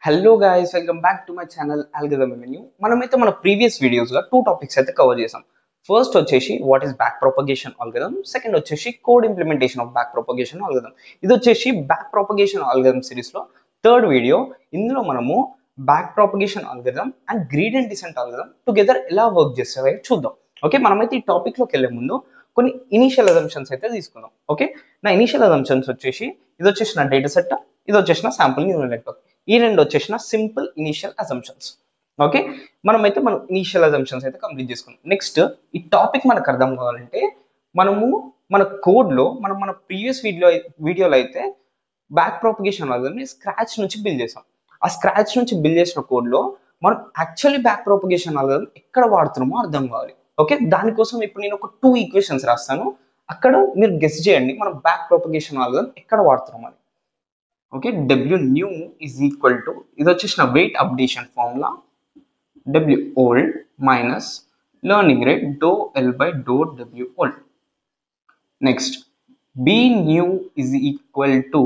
Hello guys, welcome back to my channel Algorithm Menu. మనమైతే మన previous videos గా two topics అయితే cover చేసాం. ఫస్ట్ వచ్చేసి what is back propagation algorithm, second వచ్చేసి code implementation of back propagation algorithm. ఇది వచ్చేసి బ్యాక్ ప్రొపగేషన్ ఆల్గరిథం సిరీస్ లో థర్డ్ వీడియో. ఇందులో మనము back propagation algorithm and gradient descent algorithm together ఎలా వర్క్ చేస్తాయో చూద్దాం. ఓకే, మనమైతే ఈ టాపిక్ లోకి వెళ్ళే ముందు కొన్ని ఇనిషియల్ అజంప్షన్స్ అయితే తీసుకుందాం. ఓకే, నా ఇనిషియల్ అజంప్షన్స్ వచ్చేసి ఇది వచ్చేసి నా డేటా సెట్, ఇది వచ్చేసి నా శాంపుల్ న్యూరల్ నెట్వర్క్. ఈ రెండు వచ్చేసిన సింపుల్ ఇనిషియల్ అజంప్షన్స్. ఓకే, మనమైతే మనం ఇనిషియల్ అజంప్షన్స్ అయితే కంప్లీట్ చేసుకున్నాం. నెక్స్ట్ ఈ టాపిక్ మనకు అర్థం కావాలంటే మనము మన కోడ్లో మన ప్రీవియస్ వీడియోలో అయితే బ్యాక్ ప్రొపగేషన్ ఆల్గరిథంని స్క్రాచ్ నుంచి బిల్డ్ చేసాం. ఆ స్క్రాచ్ నుంచి బిల్డ్ చేసిన కోడ్లో మనం యాక్చువల్లీ బ్యాక్ ప్రొపగేషన్ ఆల్గరిథం ఎక్కడ వాడుతున్నామో అర్థం కావాలి. ఓకే, దానికోసం ఇప్పుడు నేను ఒక 2 ఈక్వేషన్స్ రాస్తాను, అక్కడ మీరు గెస్ చేయండి మనం బ్యాక్ ప్రొపగేషన్ ఆల్గరిథం ఎక్కడ వాడుతున్నాం అని. Okay, W new is equal to, ఇది వచ్చేసిన weight updation formula, W old minus learning rate dou L by dou W old. Next, B new is equal to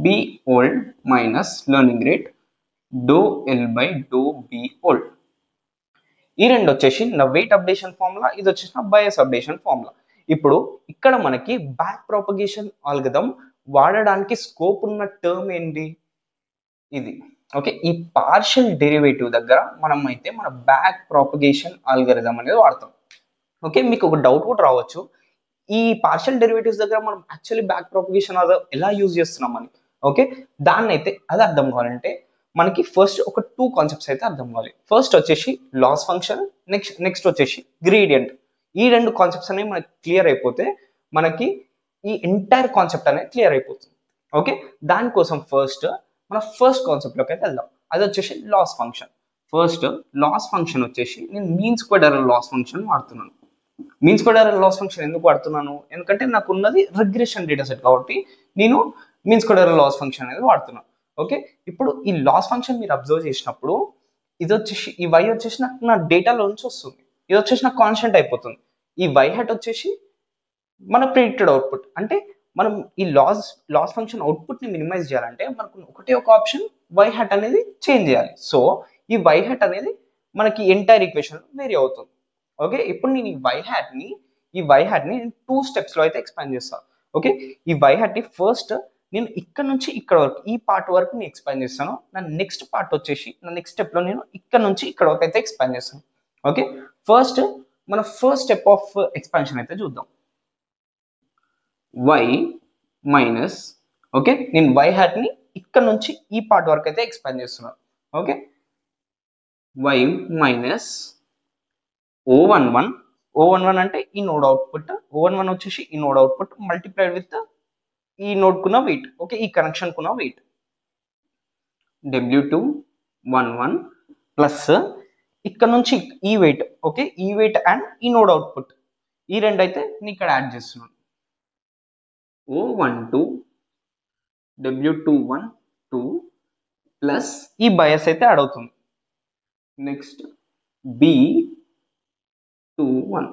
B old minus learning rate dou L by dou B old. ఈ రెండు వచ్చేసి నా wait updation formula, ఇది వచ్చేసిన bias updation formula. ఇప్పుడు ఇక్కడ మనకి back propagation algorithm వాడడానికి స్కోప్ ఉన్న టర్మ్ ఏంటి? ఇది. ఓకే, ఈ పార్షియల్ డెరివేటివ్ దగ్గర మనం అయితే మన బ్యాక్ ప్రొపగేషన్ ఆల్గరిథం అనేది వాడతాం. ఓకే, మీకు ఒక డౌట్ కూడా రావచ్చు, ఈ పార్షియల్ డెరివేటివ్స్ దగ్గర మనం యాక్చువల్లీ బ్యాక్ ప్రొపగేషన్ ఆల్గరిథం ఎలా యూజ్ చేస్తున్నామని. ఓకే, దాన్ని అయితే అది అర్థం కావాలంటే మనకి ఫస్ట్ ఒక 2 కాన్సెప్ట్స్ అయితే అర్థం కావాలి. ఫస్ట్ వచ్చేసి లాస్ ఫంక్షన్, నెక్స్ట్ వచ్చేసి గ్రేడియంట్. ఈ 2 కాన్సెప్ట్స్ అనేవి మనకి క్లియర్ అయిపోతే మనకి ఈ ఎంటైర్ కాన్సెప్ట్ అనేది క్లియర్ అయిపోతుంది. ఓకే, దానికోసం మన ఫస్ట్ కాన్సెప్ట్ లోకి అయితే వెళ్దాం. అది వచ్చేసి loss function. First loss function వచ్చేసి నేను mean squared error loss function వాడుతున్నాను. Mean squared error loss function ఎందుకు వాడుతున్నాను? ఎందుకంటే నాకు ఉన్నది రిగ్రెషన్ డేటా సెట్ కాబట్టి నేను mean squared error loss function అనేది వాడుతున్నాను. ఓకే, ఇప్పుడు ఈ లాస్ ఫంక్షన్ మీరు అబ్జర్వ్ చేసినప్పుడు ఇది వచ్చేసి ఈ y వచ్చేసి నాకు నా డేటాలో నుంచి వస్తుంది, ఇది వచ్చేసి నాకు కాన్స్టెంట్ అయిపోతుంది. ఈ y hat వచ్చేసి మన ప్రిడిక్టెడ్ అవుట్పుట్. అంటే మనం ఈ లాస్ ఫంక్షన్ అవుట్పుట్ ని మినిమైజ్ చేయాలంటే మనకు ఒకటే ఒక ఆప్షన్ y hat అనేది చేంజ్ చేయాలి. సో ఈ y hat అనేది మనకి ఎంటైర్ ఈక్వేషన్ వేరీ అవుతుంది. ఓకే, ఇప్పుడు నేను ఈ y hat ని 2 స్టెప్స్ లో అయితే ఎక్స్పాండ్ చేస్తాను. ఓకే, ఈ y hat ని ఫస్ట్ నేను ఇక్కడ నుంచి ఇక్కడ వరకు ఈ పార్ట్ వరకు నేను ఎక్స్పాండ్ చేస్తాను. నా నెక్స్ట్ పార్ట్ వచ్చేసి నా నెక్స్ట్ స్టెప్ లో నేను ఇక్కడ నుంచి ఇక్కడ వరకు అయితే ఎక్స్పాండ్ చేస్తాను. ఓకే, మన ఫస్ట్ స్టెప్ ఆఫ్ ఎక్స్పాన్షన్ అయితే చూద్దాం. y మైనస్, ఓకే, నేను y hat ని ఇక్కడ నుంచి ఈ పార్ట్ వరకు అయితే ఎక్స్పాండ్ చేస్తున్నాను. ఓకే, y మైనస్ O11 అంటే ఈ నోడ్ అవుట్పుట్, O11 వచ్చేసి ఈ నోడ్ అవుట్పుట్ మల్టిప్లైడ్ విత్ ఈ నోడ్ కున్న వెయిట్. ఓకే, ఈ కనెక్షన్ కున్న వెయిట్ W211 ప్లస్ ఇక్కడ నుంచి ఈ వెయిట్. ఓకే, ఈ వెయిట్ అండ్ ఈ నోడ్ అవుట్పుట్ ఈ రెండు అయితే నేను ఇక్కడ యాడ్ చేస్తున్నాను. O12 W212 ప్లస్ ఈ బయాస్ అయితే యాడ్ అవుతుంది. Next B21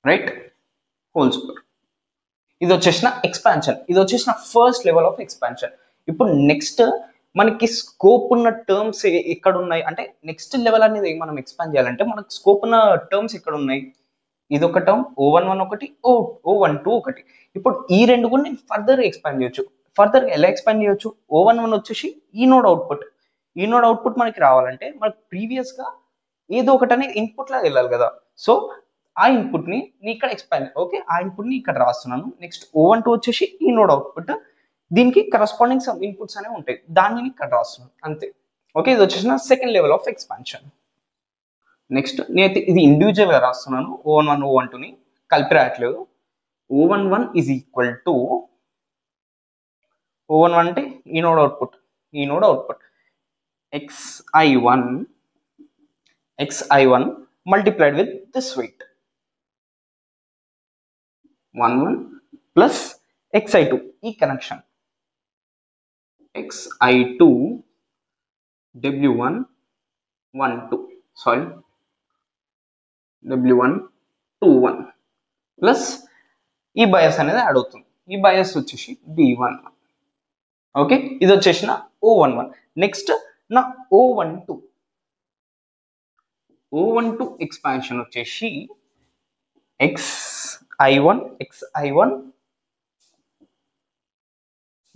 right whole square. ఇది వచ్చేసిన ఎక్స్పాన్షన్, ఇది వచ్చేసిన ఫస్ట్ లెవెల్ ఆఫ్ ఎక్స్పాన్షన్. ఇప్పుడు నెక్స్ట్ మనకి స్కోప్ ఉన్న టర్మ్స్ ఎక్కడ ఉన్నాయి అంటే నెక్స్ట్ లెవెల్ అనేది మనం ఎక్స్పాండ్ చేయాలంటే మనకు స్కోప్ ఉన్న టర్మ్స్ ఎక్కడ ఉన్నాయి? ఇది ఒక టర్మ్ O11 ఒకటి, O12 ఒకటి. ఇప్పుడు ఈ రెండు కూడా నేను ఫర్దర్ ఎక్స్పాండ్ చేయొచ్చు. ఫర్దర్ ఎలా ఎక్స్పాండ్ చేయొచ్చు? O11 వచ్చేసి ఈ నోడ్ అవుట్పుట్ మనకి రావాలంటే మనకు ప్రీవియస్ గా ఏదో ఒకటి అనేది ఇన్పుట్ లాగా వెళ్ళాలి కదా. సో ఆ ఇన్పుట్ ని ఇక్కడ ఎక్స్పాండ్, ఓకే, ఆ ఇన్పుట్ ని ఇక్కడ రాస్తున్నాను. నెక్స్ట్ O12 వచ్చేసి ఈ నోడ్ అవుట్పుట్, దీనికి కరస్పాండింగ్ సమ్ ఇన్పుట్స్ అనేవి ఉంటాయి, దాన్ని ఇక్కడ రాస్తున్నాను అంతే. ఓకే, ఇది వచ్చేసిన second level of expansion. Next నేనైతే ఇది ఇండివిజువల్ గా రాస్తున్నాను, O11 O12 ని కలిపి రాయట్లేదు. O11 is equal to O11 అంటే ఈ node output xi1 multiplied with this weight 11 plus xi2 ఈ కనెక్షన్ xi2 W121 ప్లస్ ఈ బయాస్ అనేది యాడ్ అవుతుంది. ఈ బయాస్ వచ్చేసి B1. ఓకే, ఇది వచ్చేసిన O11. నెక్స్ట్ నా O12 ఎక్స్పాన్షన్ వచ్చేసి xi1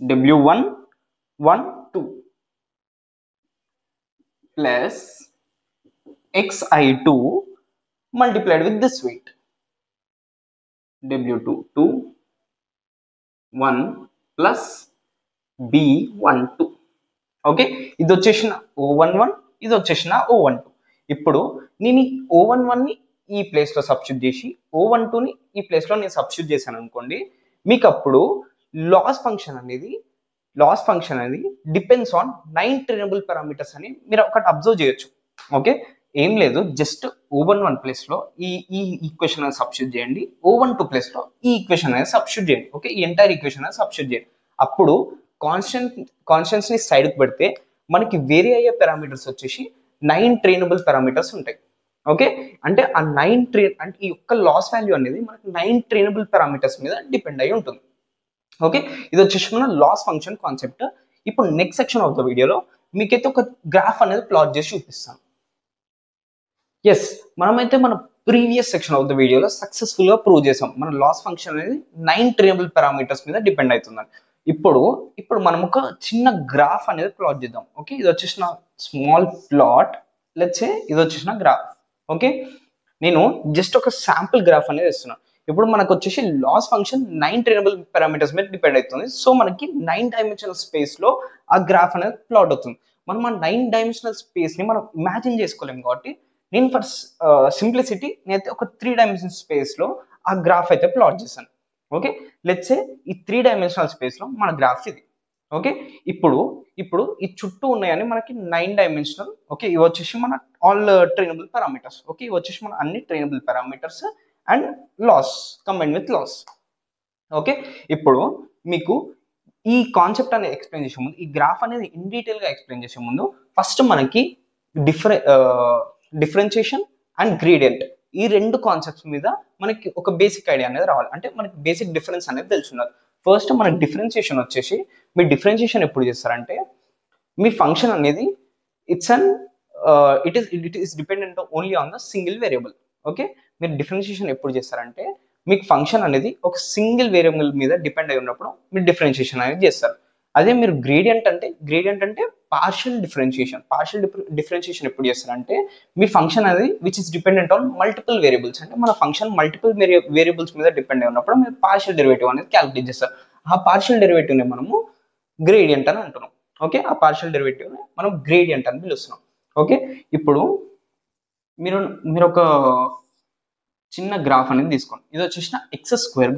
w1 1 2 plus xi2 multiplied with this weight w2 2 1 plus b12. Okay, ఇది వచ్చేసిన O11, ఇది వచ్చేసిన O12. ఇప్పుడు నేను ఈ O11ని ఈ ప్లేస్లో సబ్స్టిట్యూట్ చేసి O12ని ఈ ప్లేస్లో నేను సబ్స్టిట్యూట్ చేశాను అనుకోండి, మీకు అప్పుడు లాస్ ఫంక్షన్ అనేది డిపెండ్స్ ఆన్ 9 ట్రైనబుల్ పారామీటర్స్ అని మీరు ఒకటి అబ్జర్వ్ చేయొచ్చు. ఓకే, ఏం లేదు, జస్ట్ O11 ప్లేస్లో ఈ ఈక్వేషన్ అనేది సబ్స్టిట్యూట్ చేయండి, O12 ప్లేస్లో ఈ ఈక్వేషన్ అనేది సబ్స్టిట్యూట్ చేయండి. ఓకే, ఈ ఎంటైర్ ఈక్వేషన్ అనేది సబ్స్టిట్యూట్ చేయండి. అప్పుడు కాన్స్టెంట్స్ ని సైడ్ కి పెడితే మనకి వేరే అయ్యే పారామీటర్స్ వచ్చేసి 9 ట్రైనబుల్ పారామీటర్స్ ఉంటాయి. ఓకే, అంటే ఆ 9 అంటే ఈ యొక్క లాస్ వాల్యూ అనేది మనకి 9 ట్రైనబుల్ పారామీటర్స్ మీద డిపెండ్ అయి ఉంటుంది. ఓకే, ఇది వచ్చేసి మన లాస్ ఫంక్షన్ కాన్సెప్ట్. ఇప్పుడు నెక్స్ట్ సెక్షన్ ఆఫ్ ద వీడియోలో మీకైతే ఒక గ్రాఫ్ అనేది ప్లాట్ చేసి చూపిస్తాను. ఎస్, మనమైతే మన ప్రీవియస్ సెక్షన్ ఆఫ్ ద వీడియోలో సక్సెస్ఫుల్ గా ప్రూవ్ చేసాం మన లాస్ ఫంక్షన్ అనేది 9 ట్రైనబుల్ పారామీటర్స్ మీద డిపెండ్ అవుతుందని. ఇప్పుడు మనం ఒక చిన్న గ్రాఫ్ అనేది ప్లాట్ చేద్దాం. ఓకే, ఇది వచ్చేసిన స్మాల్ ప్లాట్, లెట్స్ సే ఇది వచ్చేసిన గ్రాఫ్. ఓకే, నేను జస్ట్ ఒక శాంపుల్ గ్రాఫ్ అనేది ఇస్తున్నాను. ఇప్పుడు మనకు వచ్చేసి లాస్ ఫంక్షన్ 9 ట్రైనబుల్ పారామీటర్స్ మీద డిపెండ్ అవుతుంది. సో మనకి 9 డైమెన్షనల్ స్పేస్ లో ఆ గ్రాఫ్ అనేది ప్లాట్ అవుతుంది. మనం ఆ 9 డైమెన్షనల్ స్పేస్ ని మనం ఇమాజిన్ చేసుకోలేము కాబట్టి నేను ఫర్ సింప్లిసిటీ నేనైతే ఒక 3 డైమెన్షనల్ స్పేస్ లో ఆ గ్రాఫ్ అయితే ప్లాట్ చేశాను. ఓకే, లెట్స్ సే ఈ 3 డైమెన్షనల్ స్పేస్ లో మన గ్రాఫ్ ఇది. ఓకే, ఇప్పుడు ఈ చుట్టూ ఉన్నాయని మనకి 9 డైమెన్షనల్. ఓకే, ఇవి వచ్చేసి మన ఆల్ ట్రైనబుల్ పారామీటర్స్. ఓకే, ఇవి వచ్చేసి మన అన్ని trainable parameters and loss combine with loss. Okay, ఇప్పుడు మీకు ఈ కాన్సెప్ట్ అనేది ఎక్స్ప్లెయిన్ చేసే ముందు, ఈ గ్రాఫ్ అనేది ఇన్ డీటెయిల్ గా ఎక్స్ప్లెయిన్ చేసే ముందు ఫస్ట్ మనకి డిఫరెన్షియేషన్ అండ్ గ్రేడియంట్ ఈ రెండు కాన్సెప్ట్స్ మీద మనకి ఒక బేసిక్ ఐడియా అనేది రావాలి. అంటే మనకి బేసిక్ డిఫరెన్స్ అనేది తెలుసున్నారు. ఫస్ట్ మనకి డిఫరెన్షియేషన్ వచ్చేసి, మీరు డిఫరెన్షియేషన్ ఎప్పుడు చేస్తారంటే మీ ఫంక్షన్ అనేది it is dependent only on the single variable. Okay, మీరు డిఫరెన్షియేషన్ ఎప్పుడు చేస్తారంటే మీకు ఫంక్షన్ అనేది ఒక సింగిల్ వేరియబుల్ మీద డిపెండ్ అయి ఉన్నప్పుడు మీరు డిఫరెన్షియేషన్ అనేది చేస్తారు. అదే మీరు గ్రేడియంట్ అంటే పార్షియల్ డిఫరెన్షియేషన్ ఎప్పుడు చేస్తారంటే మీ ఫంక్షన్ అనేది which is dependent on multiple variables, అంటే మన ఫంక్షన్ మల్టిపుల్ వేరియబుల్స్ మీద డిపెండ్ అయి ఉన్నప్పుడు మీరు పార్షియల్ డెరివేటివ్ అనేది క్యాలిక్యులేట్ చేస్తారు. ఆ పార్షియల్ డెరివేటివ్ ని మనము గ్రేడియంట్ అని అంటున్నాం. ఓకే, ఆ పార్షియల్ డెరివేటివ్ ని మనం గ్రేడియంట్ అని పిలుస్తున్నాం. ఓకే, ఇప్పుడు మీరు ఒక చిన్న గ్రాఫ్ అనేది తీసుకోండి. ఇది వచ్చేసిన ఎక్స్ స్క్వేర్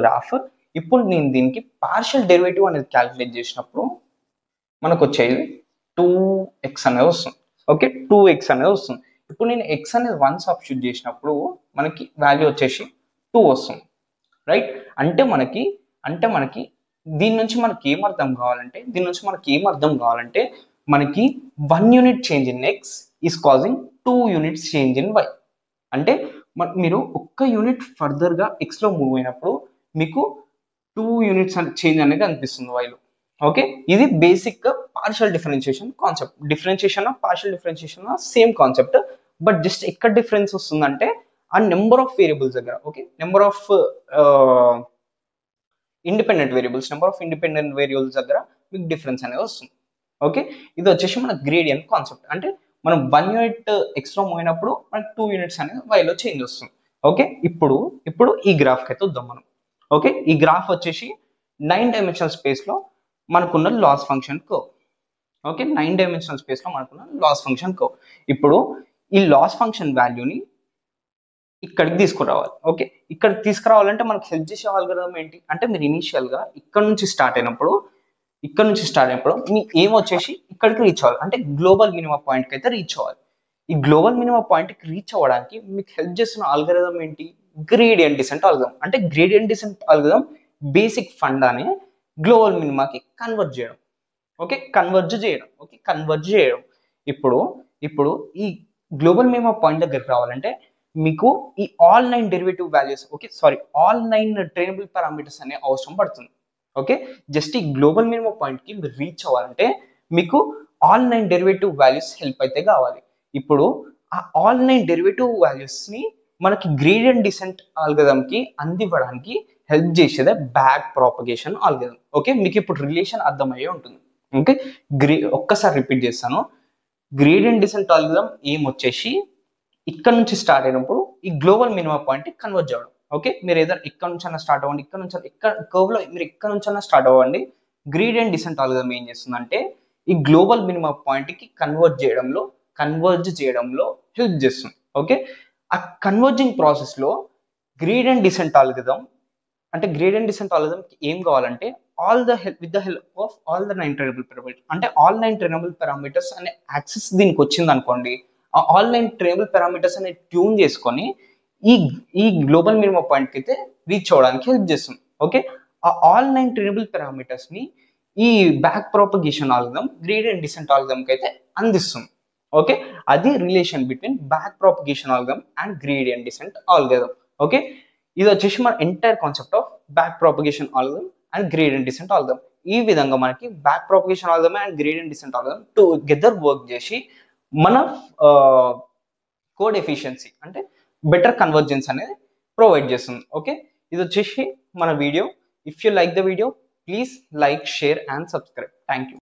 గ్రాఫ్. ఇప్పుడు నేను దీనికి పార్షియల్ డెరివేటివ్ అనేది క్యాలిక్యులేట్ చేసినప్పుడు మనకు వచ్చేది 2x అనేది వస్తుంది. ఓకే, 2x అనేది వస్తుంది. ఇప్పుడు నేను x అనేది 1 సబ్స్టిట్యూట్ చేసినప్పుడు మనకి వాల్యూ వచ్చేసి 2 వస్తుంది. రైట్, అంటే మనకి దీని నుంచి మనకి ఏం అర్థం కావాలంటే మనకి 1 unit change in x is causing 2 units change in y. అంటే మీరు ఒక్క యూనిట్ ఫర్దర్ గా x లో మూవ్ అయినప్పుడు మీకు 2 యూనిట్స్ చేంజ్ అనేది అనిపిస్తుంది y లో. ఓకే, ఇది బేసిక్ గా partial differentiation concept. Partial differentiation same concept, but just ఎక్కడ డిఫరెన్స్ వస్తుందంటే ఆ నెంబర్ ఆఫ్ వేరియబుల్స్ దగ్గర. Okay, number of independent variables దగ్గర మీకు డిఫరెన్స్ అనేది వస్తుంది. ఓకే, ఇది వచ్చేసి మన గ్రేడియంట్ కాన్సెప్ట్. అంటే మనం 1 యూనిట్ ఎక్స్ట్రా మూవ్ అయినప్పుడు మనకి 2 యూనిట్స్ అనేది వైలో చేంజ్ వస్తుంది. ఓకే, ఇప్పుడు ఈ గ్రాఫ్కి అయితే వద్దాం మనం. ఓకే, ఈ గ్రాఫ్ వచ్చేసి 9 డైమెన్షనల్ స్పేస్ లో మనకున్న loss function curve. Okay, 9 dimensional space లో మనకున్న లాస్ ఫంక్షన్ కర్వ్. ఇప్పుడు ఈ లాస్ ఫంక్షన్ వాల్యూని ఇక్కడికి తీసుకురావాలి. ఓకే, ఇక్కడికి తీసుకురావాలంటే మనకు హెల్ప్ చేసే అల్గోరిథం ఏంటి అంటే, మీరు ఇనీషియల్ గా ఇక్కడ నుంచి స్టార్ట్ అయినప్పుడు మీ ఏం వచ్చేసి ఇక్కడికి రీచ్ అవ్వాలి, అంటే గ్లోబల్ మినిమం పాయింట్కి అయితే రీచ్ అవ్వాలి. ఈ గ్లోబల్ మినిమం పాయింట్కి రీచ్ అవ్వడానికి మీకు హెల్ప్ చేస్తున్న అల్గోరిథం ఏంటి? Gradient descent algorithm. అంటే గ్రేడియంట్ డిసెంట్ అల్గోరిథం బేసిక్ ఫండాని గ్లోబల్ మినిమాకి కన్వర్ట్ చేయడం. ఓకే, కన్వర్జ్ చేయడం. ఇప్పుడు ఈ గ్లోబల్ మినిమా పాయింట్ దగ్గరికి రావాలంటే మీకు ఈ all 9 derivative values, all 9 trainable parameters అనే అవసరం పడుతుంది. ఓకే, జస్ట్ ఈ గ్లోబల్ మినిమం పాయింట్ కి మీరు రీచ్ అవ్వాలంటే మీకు ఆల్ 9 డెరివేటివ్ వాల్యూస్ హెల్ప్ అయితే కావాలి. ఇప్పుడు ఆ ఆల్ 9 డెరివేటివ్ వాల్యూస్ ని మనకి గ్రేడియంట్ డిసెంట్ ఆల్గరిథం కి అందివ్వడానికి హెల్ప్ చేసేదే బ్యాక్ ప్రాపగేషన్ ఆల్గరిథం. ఓకే, మీకు ఇప్పుడు రిలేషన్ అర్థమయ్యే ఉంటుంది. ఓకే, ఒక్కసారి రిపీట్ చేస్తాను. గ్రేడియంట్ డిసెంట్ ఆల్గరిథం ఏం వచ్చేసి ఇక్కడ నుంచి స్టార్ట్ అయినప్పుడు ఈ గ్లోబల్ మినిమం పాయింట్ కన్వర్ట్ చేయడం. ఓకే, మీరు ఏదైనా ఇక్కడ నుంచి అన్న స్టార్ట్ అవ్వండి, ఇక్కడ నుంచి కర్వ్ లో మీరు ఇక్కడ నుంచి అన్న స్టార్ట్ అవ్వండి. గ్రేడియంట్ డిసెంట్ ఆల్గరిథం ఏం చేస్తుందంటే ఈ గ్లోబల్ మినిమం పాయింట్ కి కన్వర్జ్ చేయడంలో హెల్ప్ చేస్తుంది. ఓకే, ఆ కన్వర్జింగ్ ప్రాసెస్ లో గ్రేడియంట్ డిసెంట్ ఆల్గరిథం ఏం కావాలంటే with the help of all the 9 trainable parameters, అంటే ఆల్ 9 ట్రైనబుల్ పారామీటర్స్ అనే యాక్సెస్ దీనికి వచ్చింది అనుకోండి. ఆ ఆల్ 9 ట్రైనబుల్ పారామీటర్స్ అనే ట్యూన్ చేసుకొని ఈ ఈ గ్లోబల్ మినిమం పాయింట్ కి అయితే రీచ్ అవ్వడానికి హెల్ప్ చేస్తుంది. ఓకే, ఆ ఆల్ 9 ట్రైనబుల్ పారామీటర్స్ ని ఈ back propagation algorithm gradient descent algorithm కి అయితే అందిస్తుంది. ఓకే, అది relation between back propagation algorithm and gradient descent algorithm. Okay, ఇది వచ్చేసి మన entire concept of back propagation algorithm and gradient descent algorithm. ఈ విధంగా మనకి back propagation algorithm and gradient descent algorithm together work చేసి మన కోడ్ ఎఫిషియన్సీ అంటే better convergence అనేది ప్రొవైడ్ చేస్తుంది. ఓకే, ఇది వచ్చేసి మన video. If you like the video, please like, share and subscribe. Thank you.